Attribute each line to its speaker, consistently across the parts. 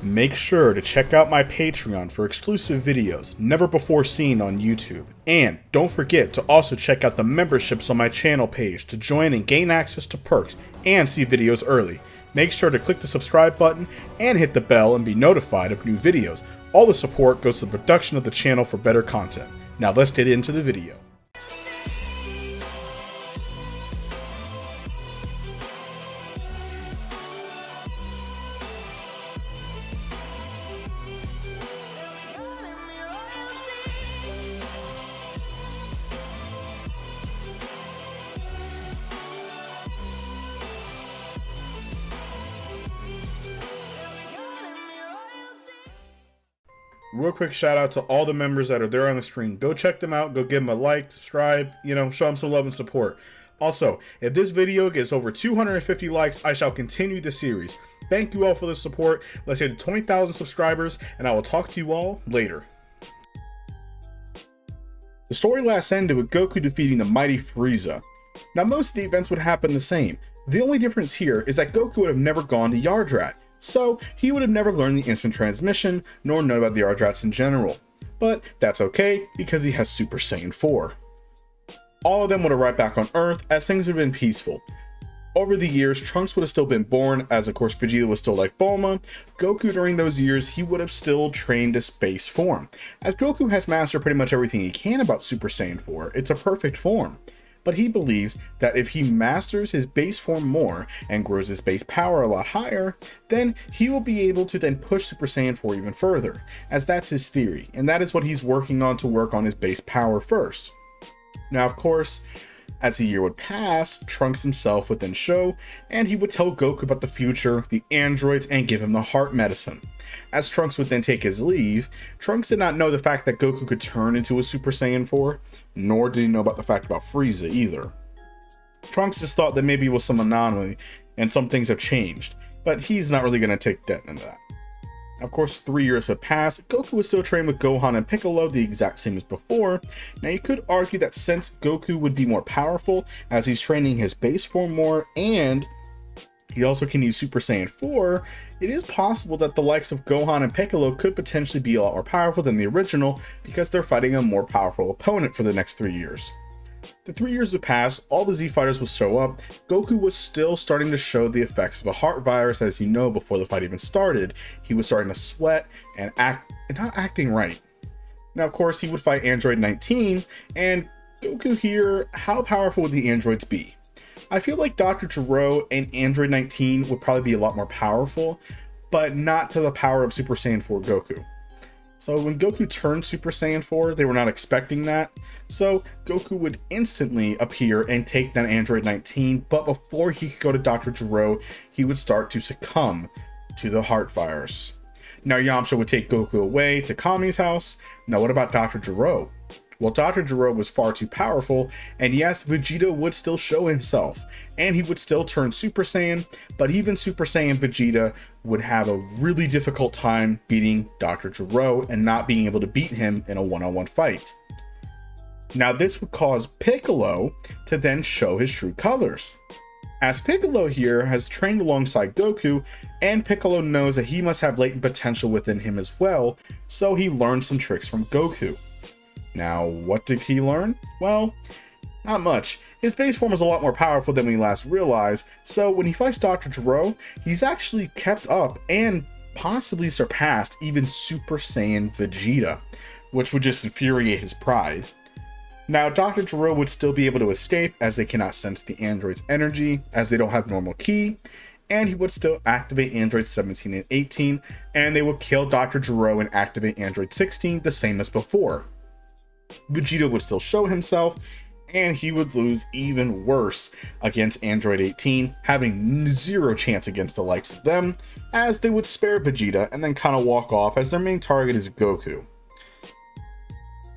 Speaker 1: Make sure to check out my Patreon for exclusive videos never before seen on YouTube. And don't forget to also check out the memberships on my channel page to join and gain access to perks and see videos early. Make sure to click the subscribe button and hit the bell and be notified of new videos. All the support goes to the production of the channel for better content. Now let's get into the video. Real quick shout out to all the members that are there on the screen. Go check them out. Go give them a like, subscribe, show them some love and support. Also, if this video gets over 250 likes, I shall continue the series. Thank you all for the support. Let's hit 20,000 subscribers, and I will talk to you all later. The story last ended with Goku defeating the mighty Frieza. Now, most of the events would happen the same. The only difference here is that Goku would have never gone to Yardrat. So he would have never learned the instant transmission, nor known about the Yardrats in general. But that's okay, because he has Super Saiyan 4. All of them would arrive back on Earth, as things would have been peaceful. Over the years, Trunks would have still been born, as of course Vegeta was still like Bulma. Goku during those years, he would have still trained his base form. As Goku has mastered pretty much everything he can about Super Saiyan 4, it's a perfect form. But he believes that if he masters his base form more and grows his base power a lot higher, then he will be able to then push Super Saiyan 4 even further, as that's his theory, and that is what he's working on to work on his base power first. Now, of course, as the year would pass, Trunks himself would then show, and he would tell Goku about the future, the androids, and give him the heart medicine. As Trunks would then take his leave, Trunks did not know the fact that Goku could turn into a Super Saiyan 4, nor did he know about the fact about Frieza either. Trunks just thought that maybe it was some anomaly, and some things have changed, but he's not really going to take that into that. Of course, 3 years had passed. Goku was still trained with Gohan and Piccolo, the exact same as before. Now, you could argue that since Goku would be more powerful, as he's training his base form more, and he also can use Super Saiyan 4, it is possible that the likes of Gohan and Piccolo could potentially be a lot more powerful than the original, because they're fighting a more powerful opponent for the next 3 years. The 3 years would pass, all the Z fighters would show up. Goku was still starting to show the effects of a heart virus, as you know, before the fight even started. He was starting to sweat and not acting right. Now, of course, he would fight Android 19, and Goku here, how powerful would the androids be? I feel like Dr. Gero and Android 19 would probably be a lot more powerful, but not to the power of Super Saiyan 4 Goku. So when Goku turned Super Saiyan 4, they were not expecting that. So Goku would instantly appear and take down Android 19, but before he could go to Dr. Gero, he would start to succumb to the heart virus. Now Yamcha would take Goku away to Kami's house. Now what about Dr. Gero? Well, Dr. Gero was far too powerful, and yes, Vegeta would still show himself, and he would still turn Super Saiyan, but even Super Saiyan Vegeta would have a really difficult time beating Dr. Gero and not being able to beat him in a one-on-one fight. Now, this would cause Piccolo to then show his true colors. As Piccolo here has trained alongside Goku, and Piccolo knows that he must have latent potential within him as well, so he learned some tricks from Goku. Now, what did he learn? Well, not much. His base form is a lot more powerful than we last realized, so when he fights Dr. Gero, he's actually kept up and possibly surpassed even Super Saiyan Vegeta, which would just infuriate his pride. Now, Dr. Gero would still be able to escape, as they cannot sense the android's energy, as they don't have normal ki, and he would still activate androids 17 and 18, and they would kill Dr. Gero and activate android 16 the same as before. Vegeta would still show himself, and he would lose even worse against Android 18, having zero chance against the likes of them, as they would spare Vegeta and then kind of walk off, as their main target is Goku.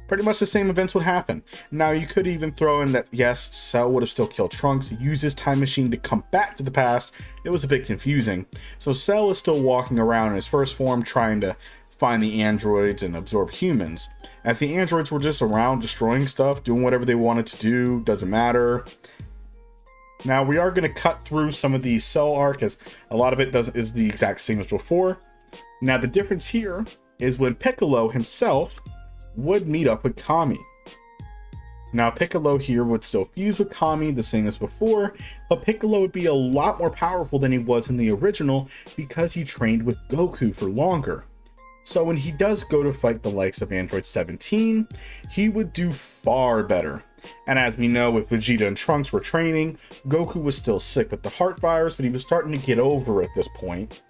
Speaker 1: Pretty much the same events would happen. Now, you could even throw in that, yes, Cell would have still killed Trunks, use his time machine to come back to the past. It was a bit confusing. So Cell is still walking around in his first form, trying to find the androids and absorb humans, as the androids were just around destroying stuff, doing whatever they wanted to do, doesn't matter. Now, we are going to cut through some of the Cell arc, as a lot of it is the exact same as before. Now the difference here is when Piccolo himself would meet up with Kami. Now Piccolo here would still fuse with Kami the same as before, but Piccolo would be a lot more powerful than he was in the original because he trained with Goku for longer. So when he does go to fight the likes of Android 17, he would do far better. And as we know, with Vegeta and Trunks were training, Goku was still sick with the heart virus, but he was starting to get over at this point.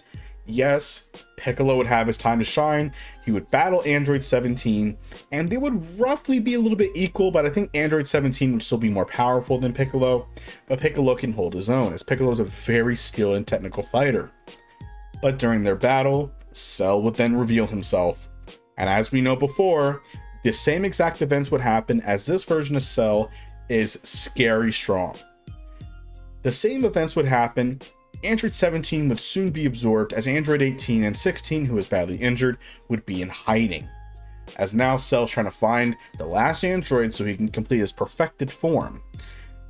Speaker 1: Yes, Piccolo would have his time to shine. He would battle Android 17, and they would roughly be a little bit equal, but I think Android 17 would still be more powerful than Piccolo. But Piccolo can hold his own, as Piccolo is a very skilled and technical fighter. But during their battle, Cell would then reveal himself. And as we know before, the same exact events would happen, as this version of Cell is scary strong. The same events would happen. Android 17 would soon be absorbed, as Android 18 and 16, who was badly injured, would be in hiding. As now Cell's trying to find the last android so he can complete his perfected form.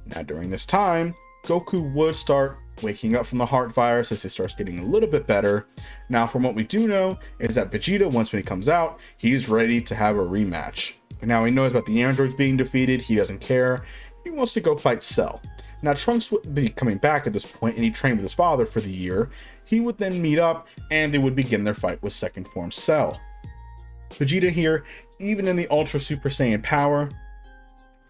Speaker 1: Now during this time, Goku would start waking up from the heart virus as he starts getting a little bit better. Now from what we do know is that Vegeta, once when he comes out, he's ready to have a rematch. Now he knows about the androids being defeated, he doesn't care, he wants to go fight Cell. Now Trunks would be coming back at this point, and he trained with his father for the year. He would then meet up and they would begin their fight with second form Cell. Vegeta here, even in the Ultra Super Saiyan power,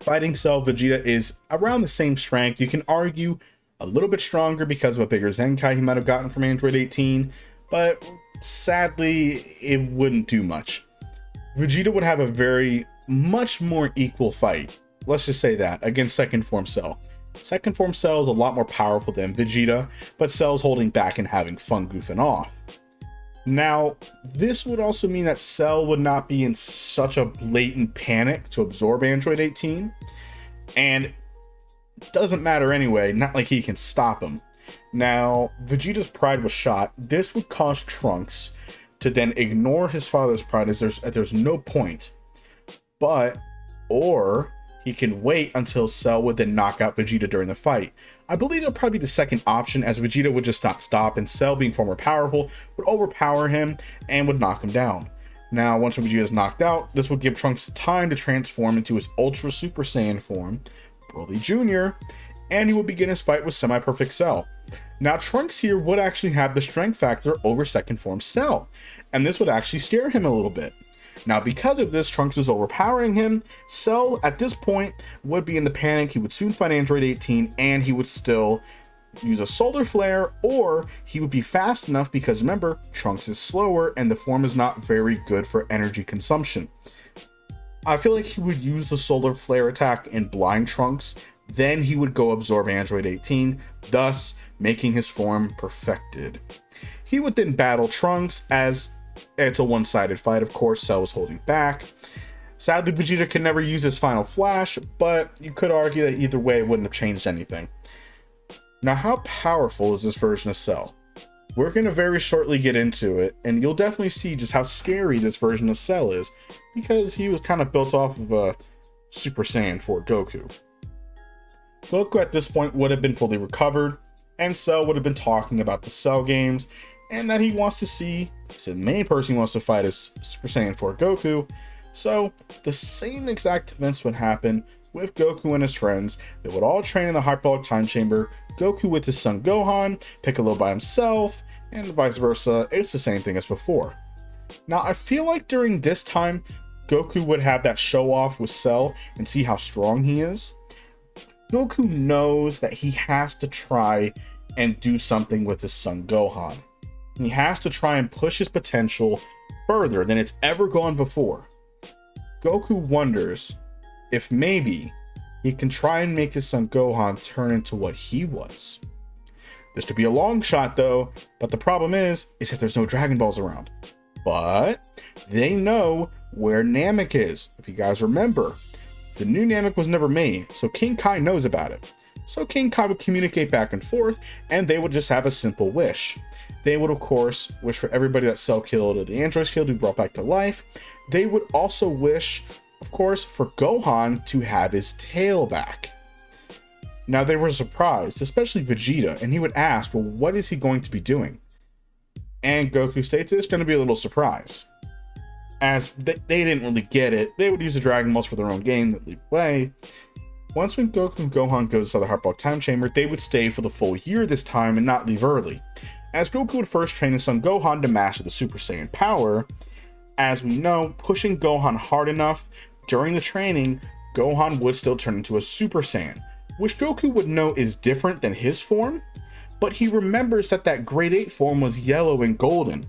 Speaker 1: fighting Cell, Vegeta is around the same strength. You can argue a little bit stronger because of a bigger Zenkai he might have gotten from Android 18, but sadly, it wouldn't do much. Vegeta would have a much more equal fight, let's just say that, against second form Cell. Second form Cell is a lot more powerful than Vegeta, but Cell's holding back and having fun goofing off. Now, this would also mean that Cell would not be in such a blatant panic to absorb Android 18, and it doesn't matter anyway, not like he can stop him. Now, Vegeta's pride was shot. This would cause Trunks to then ignore his father's pride, as there's no point. Or he can wait until Cell would then knock out Vegeta during the fight. I believe it'll probably be the second option, as Vegeta would just not stop, and Cell, being far more powerful, would overpower him and would knock him down. Now, once Vegeta is knocked out, this would give Trunks time to transform into his Ultra Super Saiyan form, Broly Jr., and he would begin his fight with semi-perfect Cell. Now, Trunks here would actually have the strength factor over second form Cell, and this would actually scare him a little bit. Now, because of this, Trunks was overpowering him. Cell, at this point, would be in the panic. He would soon find Android 18, and he would still use a solar flare, or he would be fast enough, because remember, Trunks is slower, and the form is not very good for energy consumption. I feel like he would use the solar flare attack and blind Trunks, then he would go absorb Android 18, thus making his form perfected. He would then battle Trunks, as it's a one-sided fight, of course. Cell was holding back. Sadly, Vegeta could never use his final flash, but you could argue that either way it wouldn't have changed anything. Now, how powerful is this version of Cell? We're going to very shortly get into it, and you'll definitely see just how scary this version of Cell is, because he was kind of built off of a Super Saiyan 4 Goku. Goku at this point would have been fully recovered, and Cell would have been talking about the Cell games, and that he wants to see, the main person he wants to fight is Super Saiyan 4 Goku. So the same exact events would happen with Goku and his friends. They would all train in the Hyperbolic Time Chamber, Goku with his son Gohan, Piccolo by himself, and vice versa. It's the same thing as before. Now, I feel like during this time, Goku would have that show off with Cell and see how strong he is. Goku knows that he has to try and do something with his son Gohan. He has to try and push his potential further than it's ever gone before. Goku wonders if maybe he can try and make his son Gohan turn into what he was. This could be a long shot though, but the problem is that there's no Dragon Balls around. But they know where Namek is. If you guys remember, the new Namek was never made, so King Kai knows about it. So King Kai would communicate back and forth, and they would just have a simple wish. They would, of course, wish for everybody that Cell killed or the androids killed to be brought back to life. They would also wish, of course, for Gohan to have his tail back. Now, they were surprised, especially Vegeta, and he would ask, well, what is he going to be doing? And Goku states it's going to be a little surprise. As they didn't really get it, they would use the Dragon Balls for their own game that lead away. Once when Goku and Gohan go to the Heartball Time Chamber, they would stay for the full year this time and not leave early. As Goku would first train his son Gohan to master the Super Saiyan power, as we know, pushing Gohan hard enough during the training, Gohan would still turn into a Super Saiyan, which Goku would know is different than his form, but he remembers that Grade 8 form was yellow and golden.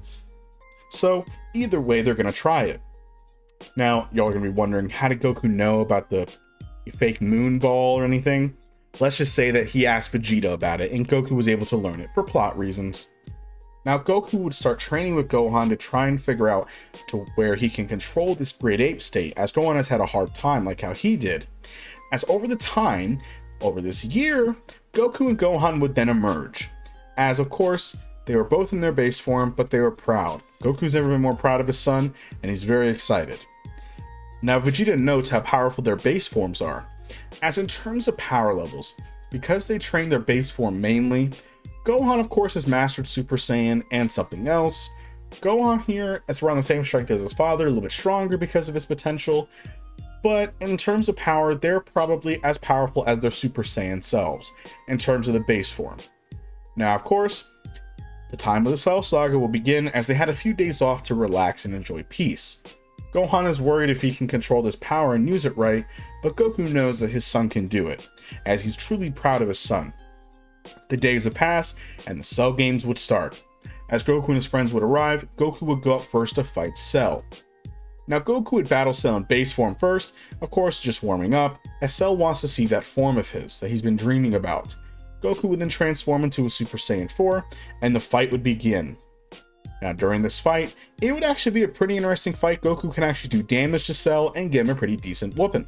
Speaker 1: So either way, they're going to try it. Now, y'all are going to be wondering, how did Goku know about the fake moon ball or anything? Let's just say that he asked Vegeta about it, and Goku was able to learn it for plot reasons. Now, Goku would start training with Gohan to try and figure out to where he can control this Grade 8 state, as Gohan has had a hard time like how he did. As over this year, Goku and Gohan would then emerge. As of course, they were both in their base form, but they were proud. Goku's never been more proud of his son, and he's very excited. Now, Vegeta notes how powerful their base forms are. As in terms of power levels, because they train their base form mainly, Gohan of course has mastered Super Saiyan and something else. Gohan here is around the same strength as his father, a little bit stronger because of his potential, but in terms of power, they're probably as powerful as their Super Saiyan selves, in terms of the base form. Now of course, the time of the Cell Saga will begin as they had a few days off to relax and enjoy peace. Gohan is worried if he can control this power and use it right, but Goku knows that his son can do it, as he's truly proud of his son. The days would pass, and the Cell games would start. As Goku and his friends would arrive, Goku would go up first to fight Cell. Now Goku would battle Cell in base form first, of course just warming up, as Cell wants to see that form of his that he's been dreaming about. Goku would then transform into a Super Saiyan 4, and the fight would begin. Now during this fight, it would actually be a pretty interesting fight. Goku can actually do damage to Cell and give him a pretty decent whooping.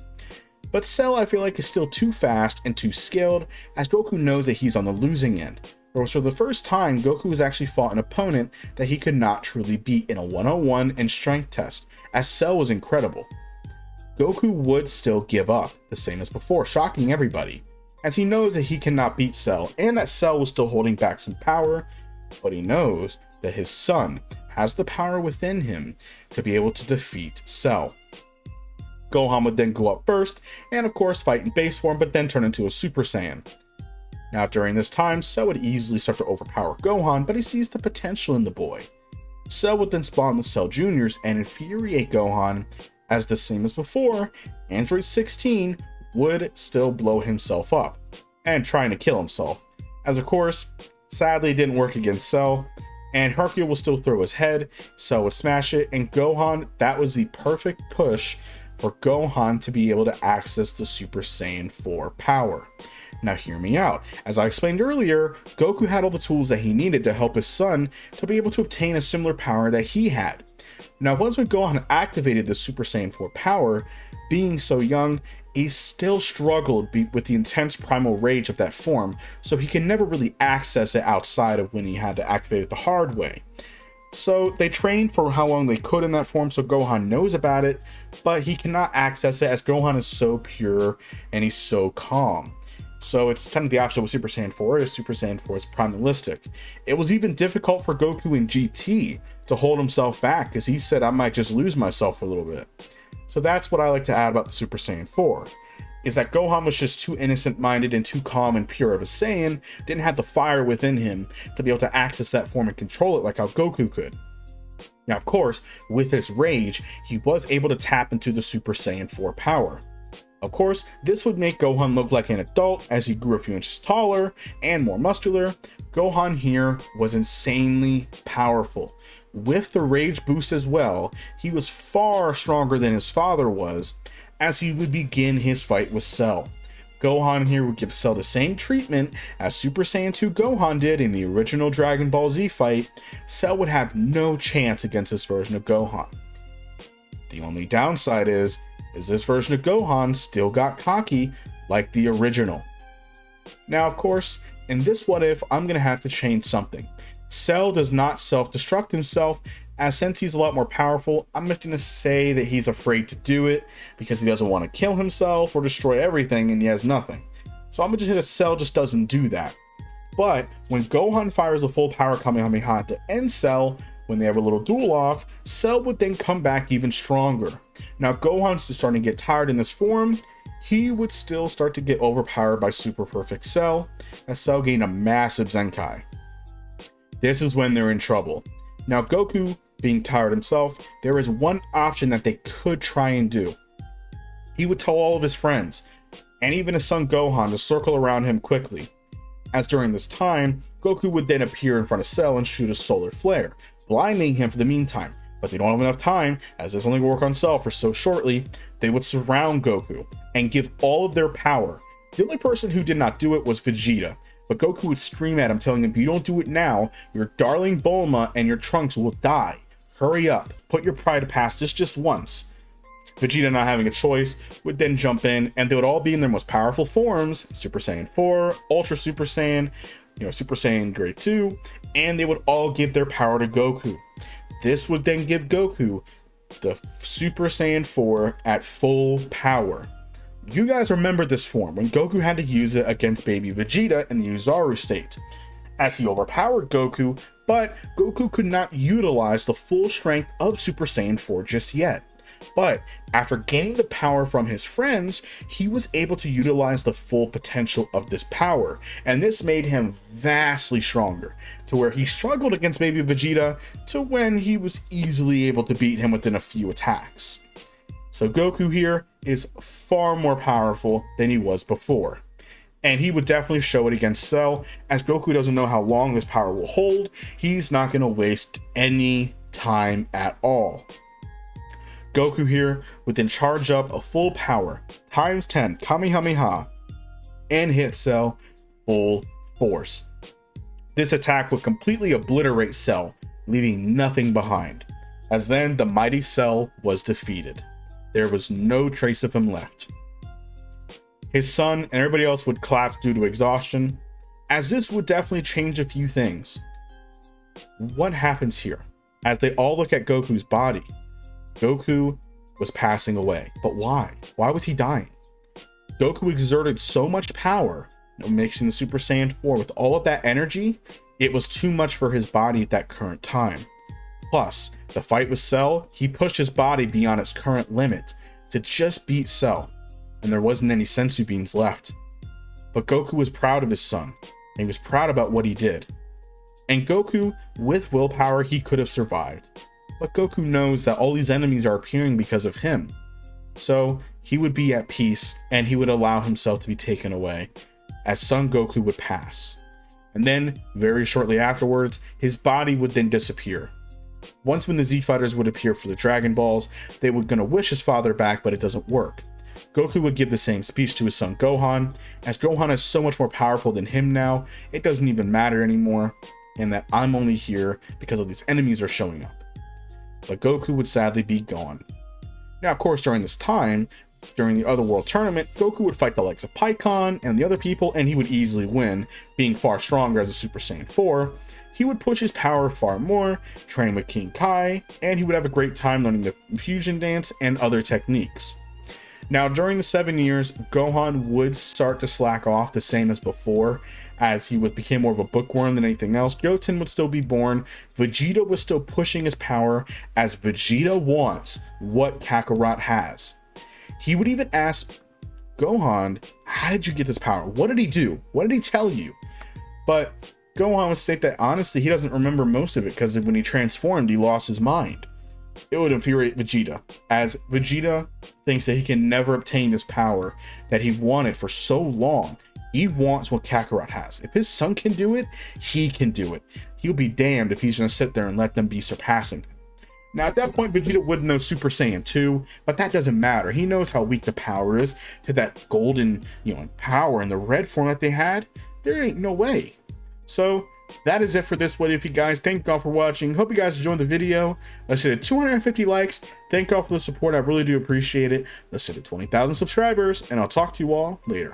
Speaker 1: But Cell, I feel like, is still too fast and too skilled, as Goku knows that he's on the losing end. Whereas for the first time, Goku has actually fought an opponent that he could not truly beat in a 1-on-1 and strength test, as Cell was incredible. Goku would still give up, the same as before, shocking everybody, as he knows that he cannot beat Cell, and that Cell was still holding back some power, but he knows that his son has the power within him to be able to defeat Cell. Gohan would then go up first, and of course fight in base form, but then turn into a Super Saiyan. Now during this time, Cell would easily start to overpower Gohan, but he sees the potential in the boy. Cell would then spawn the Cell Juniors and infuriate Gohan, as the same as before, Android 16 would still blow himself up, and trying to kill himself, as of course, sadly it didn't work against Cell, and Hercule will still throw his head, Cell would smash it, and Gohan, that was the perfect push for Gohan to be able to access the Super Saiyan 4 power. Now hear me out. As I explained earlier, Goku had all the tools that he needed to help his son to be able to obtain a similar power that he had. Now once when Gohan activated the Super Saiyan 4 power, being so young, he still struggled with the intense primal rage of that form, so he can never really access it outside of when he had to activate it the hard way. So they trained for how long they could in that form, so Gohan knows about it, but he cannot access it as Gohan is so pure and he's so calm. So it's kind of the opposite of what Super Saiyan 4 is. Super Saiyan 4 is primalistic. It was even difficult for Goku in GT to hold himself back, because he said, I might just lose myself for a little bit. So that's what I like to add about the Super Saiyan 4, is that Gohan was just too innocent-minded and too calm and pure of a Saiyan, didn't have the fire within him to be able to access that form and control it like how Goku could. Now, of course, with his rage, he was able to tap into the Super Saiyan 4 power. Of course, this would make Gohan look like an adult as he grew a few inches taller and more muscular. Gohan here was insanely powerful. With the rage boost as well, he was far stronger than his father was, as he would begin his fight with Cell. Gohan here would give Cell the same treatment as Super Saiyan 2 Gohan did in the original Dragon Ball Z fight. Cell would have no chance against this version of Gohan. The only downside is this version of Gohan still got cocky like the original. Now, of course, in this what if, I'm going to have to change something. Cell does not self-destruct himself, as since he's a lot more powerful, I'm just going to say that he's afraid to do it because he doesn't want to kill himself or destroy everything and he has nothing. So I'm going to just say that Cell just doesn't do that. But when Gohan fires a full power Kamehameha to end Cell, when they have a little duel off, Cell would then come back even stronger. Now Gohan's just starting to get tired in this form. He would still start to get overpowered by Super Perfect Cell, as Cell gained a massive Zenkai. This is when they're in trouble. Now Goku, being tired himself, there is one option that they could try and do. He would tell all of his friends, and even his son Gohan, to circle around him quickly. As during this time, Goku would then appear in front of Cell and shoot a solar flare, blinding him for the meantime. But they don't have enough time, as this only work on Cell for so shortly. They would surround Goku and give all of their power. The only person who did not do it was Vegeta, but Goku would scream at him, telling him, if you don't do it now, your darling Bulma and your Trunks will die. Hurry up, put your pride to pass this just once. Vegeta, not having a choice, would then jump in, and they would all be in their most powerful forms, Super Saiyan 4, Ultra Super Saiyan, Super Saiyan Grade 2, and they would all give their power to Goku. This would then give Goku the Super Saiyan 4 at full power. You guys remember this form, when Goku had to use it against baby Vegeta in the Uzaru state, as he overpowered Goku, but Goku could not utilize the full strength of Super Saiyan 4 just yet. But after gaining the power from his friends, he was able to utilize the full potential of this power, and this made him vastly stronger, to where he struggled against baby Vegeta to when he was easily able to beat him within a few attacks. So Goku here is far more powerful than he was before, and he would definitely show it against Cell, as Goku doesn't know how long this power will hold. He's not going to waste any time at all. Goku here would then charge up a full power times 10 Kamehameha and hit Cell full force. This attack would completely obliterate Cell, leaving nothing behind, as then the mighty Cell was defeated. There was no trace of him left. His son and everybody else would collapse due to exhaustion, as this would definitely change a few things. What happens here? As they all look at Goku's body, Goku was passing away. But why? Why was he dying? Goku exerted so much power, mixing the Super Saiyan 4 with all of that energy, it was too much for his body at that current time. Plus, the fight with Cell, he pushed his body beyond its current limit to just beat Cell, and there wasn't any senzu beans left. But Goku was proud of his son, and he was proud about what he did. And Goku, with willpower, he could have survived. But Goku knows that all these enemies are appearing because of him. So he would be at peace, and he would allow himself to be taken away, as Son Goku would pass. And then, very shortly afterwards, his body would then disappear. Once when the Z Fighters would appear for the Dragon Balls, they were going to wish his father back, but it doesn't work. Goku would give the same speech to his son Gohan, as Gohan is so much more powerful than him now, it doesn't even matter anymore, and that I'm only here because all these enemies are showing up. But Goku would sadly be gone. Now, of course, during this time, during the Other World Tournament, Goku would fight the likes of Pikkon and the other people, and he would easily win, being far stronger as a Super Saiyan 4. He would push his power far more, train with King Kai, and he would have a great time learning the fusion dance and other techniques. Now, during the 7 years, Gohan would start to slack off the same as before, as he became more of a bookworm than anything else. Goten would still be born. Vegeta was still pushing his power, as Vegeta wants what Kakarot has. He would even ask Gohan, how did you get this power? What did he do? What did he tell you? But Gohan would state that honestly, he doesn't remember most of it, because when he transformed, he lost his mind. It would infuriate Vegeta, as Vegeta thinks that he can never obtain this power that he wanted for so long. He wants what Kakarot has. If his son can do it, he can do it. He'll be damned if he's going to sit there and let them be surpassing him. Now, at that point, Vegeta would know Super Saiyan 2, but that doesn't matter. He knows how weak the power is to that golden, power in the red form that they had. There ain't no way. So that is it for this video, you guys. Thank you all for watching. Hope you guys enjoyed the video. Let's hit 250 likes. Thank you all for the support. I really do appreciate it. Let's hit 20,000 subscribers, and I'll talk to you all later.